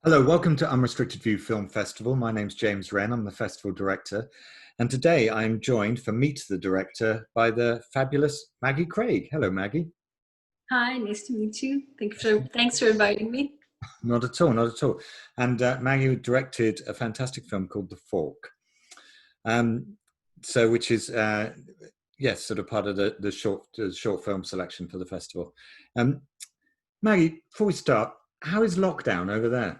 Hello, welcome to Unrestricted View Film Festival. My name's James Wren, I'm the festival director. And today I'm joined for Meet the Director by the fabulous Maggie Craig. Hello, Maggie. Hi, nice to meet you. Thanks for inviting me. Not at all, not at all. And Maggie directed a fantastic film called The Fork. Which is, yes, sort of part of the short film selection for the festival. Maggie, before we start, how is lockdown over there?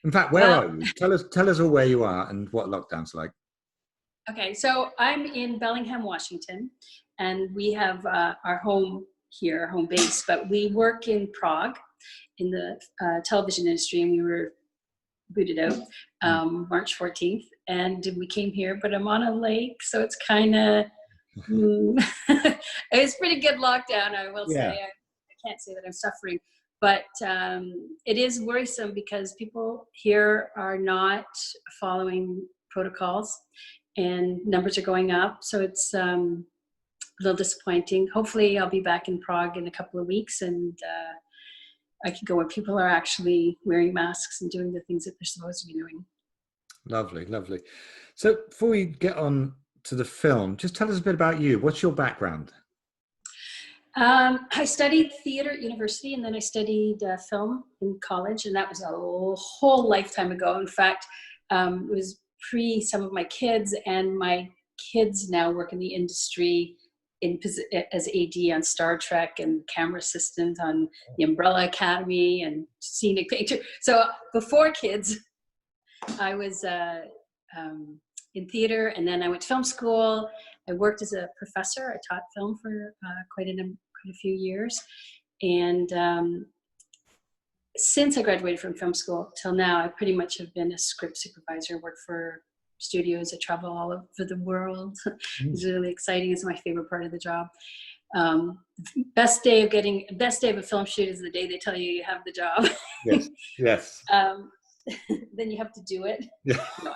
In fact, where are you? Tell us all where you are and what lockdown's like. Okay, so I'm in Bellingham, Washington, and we have our home here, our home base, but we work in Prague in the television industry, and we were booted out March 14th, and we came here, but I'm on a lake, so it's kind of, it's pretty good lockdown, I will say. I can't say that I'm suffering. But it is worrisome because people here are not following protocols and numbers are going up. So it's a little disappointing. Hopefully I'll be back in Prague in a couple of weeks and I can go where people are actually wearing masks and doing the things that they're supposed to be doing. Lovely, lovely. So before we get on to the film, just tell us a bit about you. What's your background? I studied theater at university, and then I studied film in college, and that was a whole lifetime ago. In fact, it was pre some of my kids, and my kids now work in the industry as AD on Star Trek and camera assistant on the Umbrella Academy and scenic picture. So before kids, I was in theater, and then I went to film school. I worked as a professor. I taught film for quite a few years. And since I graduated from film school till now, I pretty much have been a script supervisor, worked for studios. I travel all over the world. It's really exciting. It's my favorite part of the job. Best day of a film shoot is the day they tell you have the job. Yes, yes. Then you have to do it. Yeah. No,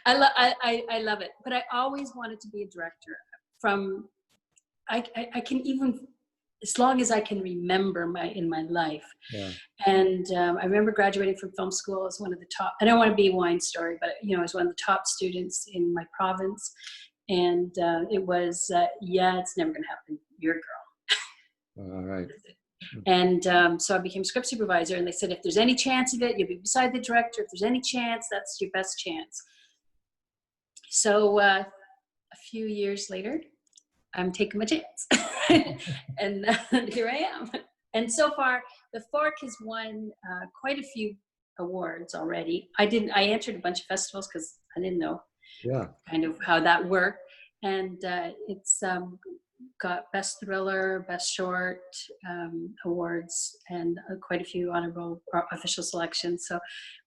I love it, but I always wanted to be a director. I can even, as long as I can remember in my life. Yeah. And I remember graduating from film school as one of the top. I don't want to be a wine story, but I was one of the top students in my province, and it was it's never going to happen. You're a girl. All right. And so I became script supervisor, and they said, if there's any chance of it, you'll be beside the director. If there's any chance, that's your best chance. So a few years later, I'm taking my chance. and here I am. And so far, The Fork has won quite a few awards already. I entered a bunch of festivals because I didn't know kind of how that worked. And it's got Best Thriller, Best Short awards, and quite a few honorable official selections. So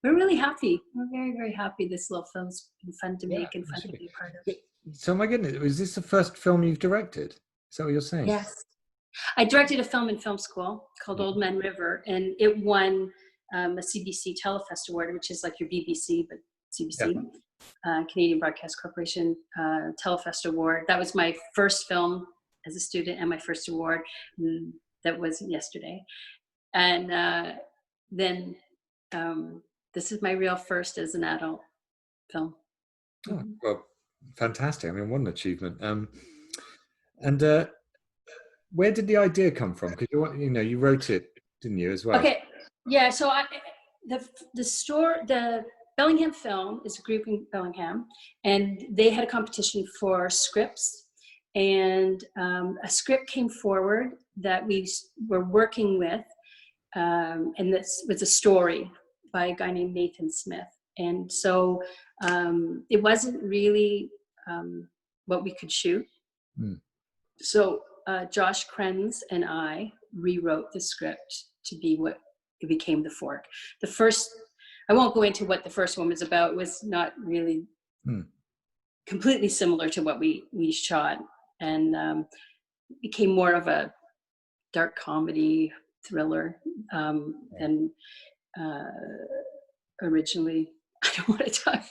we're really happy. We're very, very happy. This little film's been fun to make and fun to be a part of. So my goodness, was this the first film you've directed? Is that what you're saying? Yes. I directed a film in film school called Old Man River, and it won a CBC Telefest Award, which is like your BBC, but CBC. Canadian Broadcast Corporation Telefest Award. That was my first film as a student and my first award. That was yesterday. And then this is my real first as an adult film. Oh, well, fantastic. I mean, what an achievement. And where did the idea come from? Because you wrote it, didn't you, as well? Okay. Yeah. So the Bellingham Film is a group in Bellingham, and they had a competition for scripts, and a script came forward that we were working with, and this was a story by a guy named Nathan Smith. And so it wasn't really what we could shoot. So Josh Krenz and I rewrote the script to be what it became, The Fork. I won't go into what the first one was about. It was not really completely similar to what we shot, and became more of a dark comedy thriller than originally. I don't want to talk.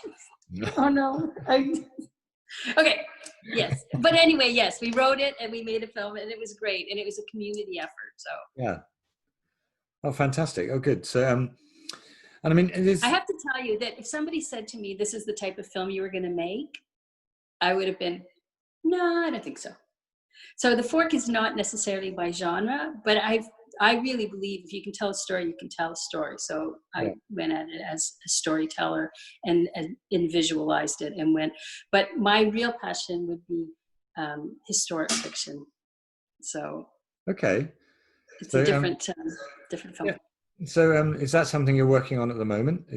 Oh no. Okay. Yes. But anyway, yes, we wrote it and we made a film, and it was great, and it was a community effort. So yeah. Oh, fantastic. Oh, good. So, and I mean, it I is. have to tell you that if somebody said to me, this is the type of film you were going to make, I would have been, no, I don't think so. So The Fork is not necessarily my genre, but I really believe if you can tell a story, you can tell a story. So Yeah. I went at it as a storyteller and visualized it and went. But my real passion would be historic fiction. So Okay. it's a So, different film. yeah. So, is that something you're working on at the moment?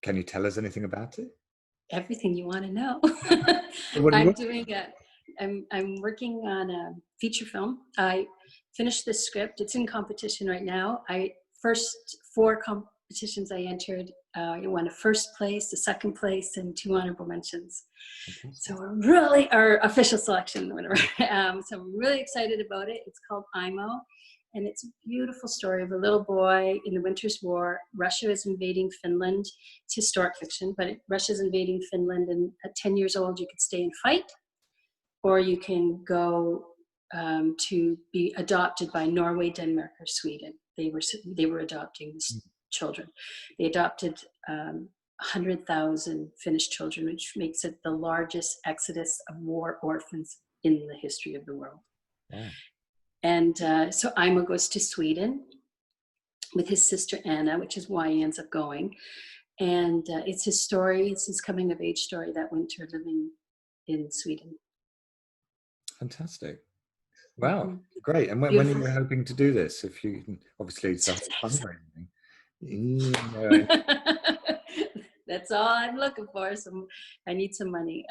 Can you tell us anything about it? Everything you want to know. So what are you? I'm working on a feature film. I finished the script. It's in competition right now. First 4 competitions I entered. I won a first place, a second place, and 2 honorable mentions. So we're really, our official selection, whatever. So I'm really excited about it. It's called IMO. And it's a beautiful story of a little boy in the Winter's War. Russia is invading Finland. It's historic fiction, but Russia's invading Finland, and at 10 years old, you could stay and fight, or you can go to be adopted by Norway, Denmark, or Sweden. They were adopting these children. They adopted 100,000 Finnish children, which makes it the largest exodus of war orphans in the history of the world. Wow. And so Imo goes to Sweden with his sister Anna, which is why he ends up going. And it's his story, it's his coming of age story, that winter living in Sweden. Fantastic. Wow. Mm-hmm. Great. And when are you hoping to do this? If you can, obviously, it's fundraising. That's all I'm looking for. I need some money.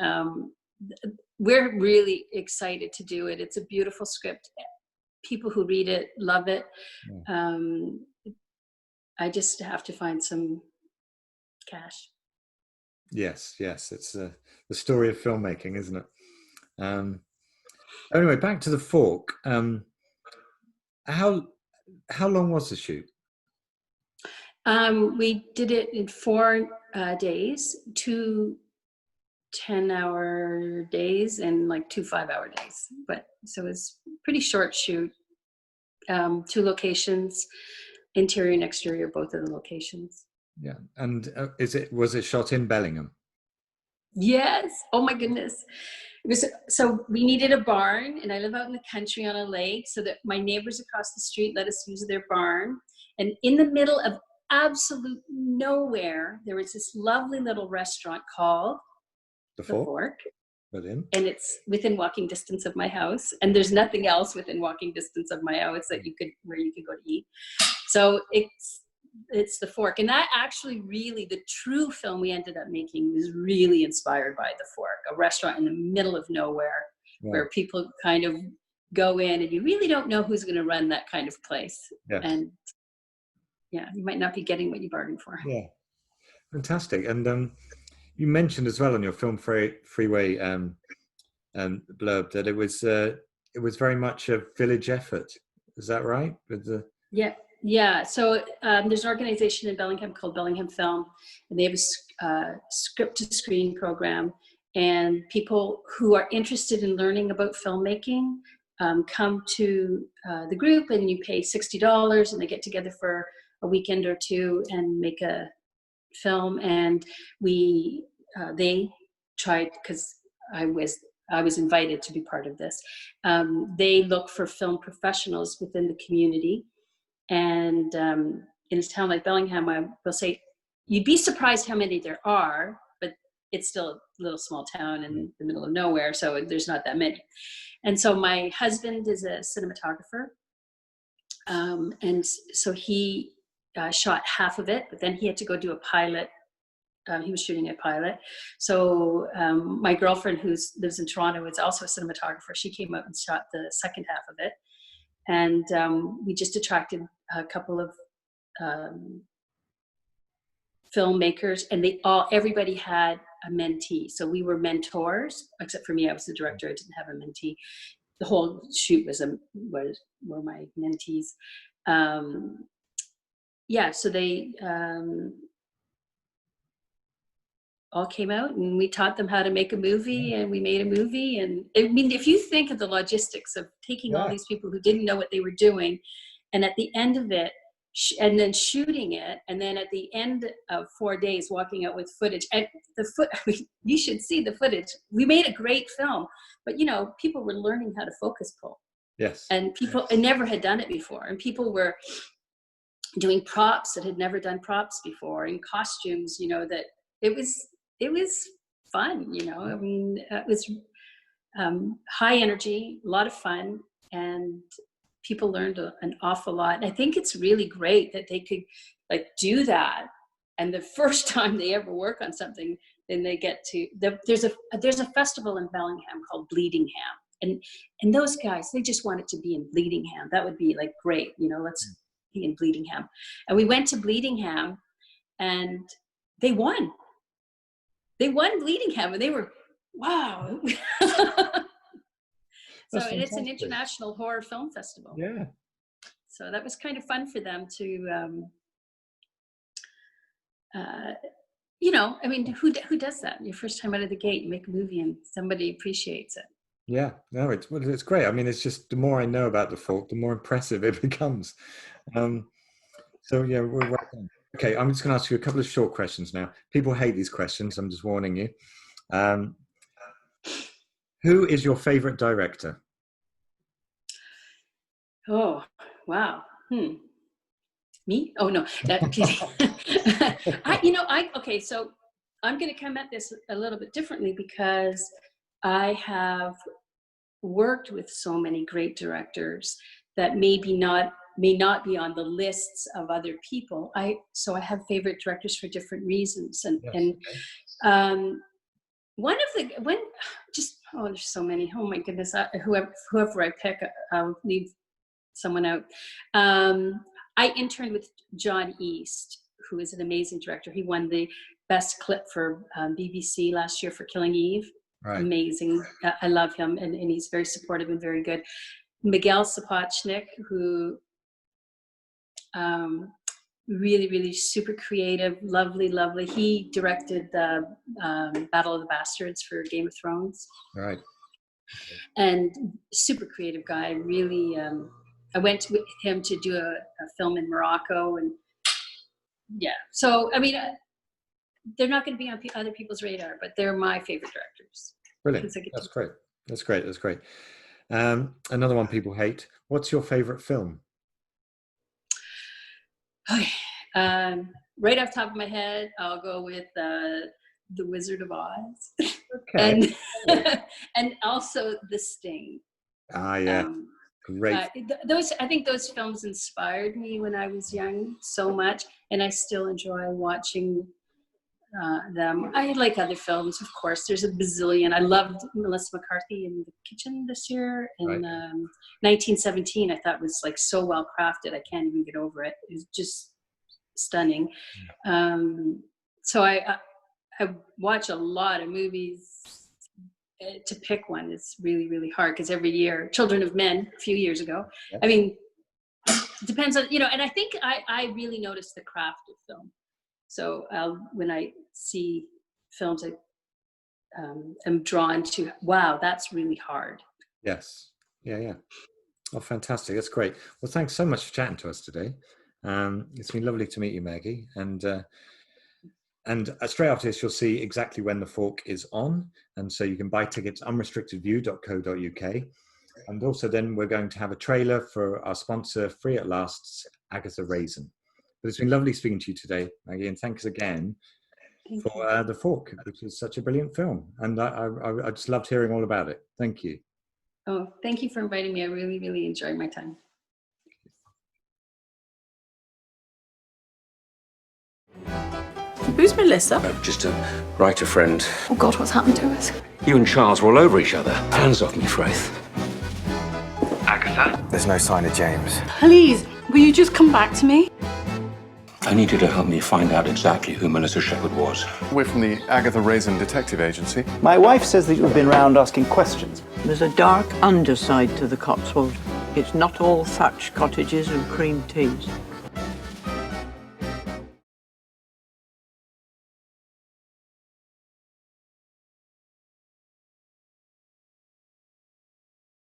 We're really excited to do it. It's a beautiful script. People who read it love it. Yeah. I just have to find some cash. Yes. It's the story of filmmaking, isn't it? Anyway, back to The Fork. How long was the shoot? We did it in 4 days, 2 10-hour days and like 2 5-hour days. But so it was pretty short shoot. 2 locations, interior and exterior, both of the locations. Yeah. And was it shot in Bellingham? Yes. Oh my goodness. So we needed a barn, and I live out in the country on a lake, so that my neighbors across the street let us use their barn. And in the middle of absolute nowhere, there was this lovely little restaurant called The Fork. Brilliant. And it's within walking distance of my house, and there's nothing else within walking distance of my house where you could go to eat. So it's The Fork. And that actually really, the true film we ended up making was really inspired by The Fork, a restaurant in the middle of nowhere. Wow. Where people kind of go in and you really don't know who's going to run that kind of place. Yes. And yeah, you might not be getting what you bargained for. Yeah. Fantastic. And you mentioned as well on your Film Freeway blurb that it was very much a village effort. Is that right? Yeah. So there's an organization in Bellingham called Bellingham Film, and they have a script-to-screen program. And people who are interested in learning about filmmaking come to the group, and you pay $60, and they get together for a weekend or 2 and make a film. And they tried, because I was invited to be part of this. They look for film professionals within the community. And in a town like Bellingham, I will say, you'd be surprised how many there are, but it's still a little small town in the middle of nowhere, so there's not that many. And so my husband is a cinematographer, and so he shot half of it, but then he had to go do a pilot. He was shooting a pilot. So my girlfriend, who lives in Toronto, is also a cinematographer. She came out and shot the second half of it. And we just attracted a couple of filmmakers, and everybody had a mentee. So we were mentors, except for me. I was the director. I didn't have a mentee. The whole shoot were my mentees. So they all came out, and we taught them how to make a movie, and we made a movie. And I mean, if you think of the logistics of taking all these people who didn't know what they were doing And at the end of it, and then shooting it, and then at the end of 4 days, walking out with footage. And you should see the footage. We made a great film, but people were learning how to focus pull. Yes. And people never had done it before, and people were doing props that had never done props before, in costumes. That it was fun. I mean, it was high energy, a lot of fun, and people learned an awful lot. And I think it's really great that they could do that. And the first time they ever work on something, then they get to there's a festival in Bellingham called Bleeding Ham, and those guys, they just wanted to be in Bleeding Ham. That would be great, let's be in Bleeding Ham. And we went to Bleeding Ham, and they won. They won Bleeding Ham, and they were wow. And it's an international horror film festival. Yeah. So that was kind of fun for them to, I mean, who does that? Your first time out of the gate, you make a movie and somebody appreciates it. Yeah, no, it's great. I mean, it's just the more I know about the Fork, the more impressive it becomes. So yeah, we're right on. Okay, I'm just going to ask you a couple of short questions now. People hate these questions. I'm just warning you. Who is your favorite director? Oh, wow. Me? Oh, no. Okay, so I'm going to come at this a little bit differently, because I have worked with so many great directors that may not be on the lists of other people. So I have favorite directors for different reasons. There's so many. Oh my goodness. Whoever I pick, I'll leave someone out. I interned with John East, who is an amazing director. He won the best clip for BBC last year for Killing Eve. Right. Amazing. I love him, and he's very supportive and very good. Miguel Sapochnik, who really, really super creative, lovely. He directed the Battle of the Bastards for Game of Thrones. Right. And super creative guy. Really, I went with him to do a film in Morocco, and yeah. So I mean, they're not going to be on other people's radar, but they're my favorite directors. Brilliant. That's great. Another one people hate. What's your favorite film? Okay. Right off the top of my head, I'll go with The Wizard of Oz. Okay. and also The Sting. Yeah. Great. I think those films inspired me when I was young so much, and I still enjoy watching them. I like other films, of course. There's a bazillion. I loved Melissa McCarthy in the Kitchen this year, and 1917. I thought was so well crafted. I can't even get over it. It was just stunning. So I watch a lot of movies. To pick one is really, really hard, because every year, Children of Men, a few years ago. Yep. I mean, it depends on, and I think I really notice the craft of film. So when I see films, I am drawn to, wow, that's really hard. Yes. Yeah. Oh, fantastic. That's great. Well, thanks so much for chatting to us today. It's been lovely to meet you, Maggie. And straight after this, you'll see exactly when the Fork is on. And so you can buy tickets unrestrictedview.co.uk. And also then we're going to have a trailer for our sponsor, Free at Last's Agatha Raisin. But it's been lovely speaking to you today, Maggie. And thanks again for The Fork, which is such a brilliant film. And I just loved hearing all about it. Thank you. Oh, thank you for inviting me. I really, really enjoyed my time. Who's Melissa? Just a writer friend. Oh God, what's happened to us? You and Charles were all over each other. Hands off me, Fraith. Agatha? There's no sign of James. Please, will you just come back to me? I need you to help me find out exactly who Melissa Shepherd was. We're from the Agatha Raisin Detective Agency. My wife says that you've been round asking questions. There's a dark underside to the Cotswold. It's not all thatched cottages and cream teas.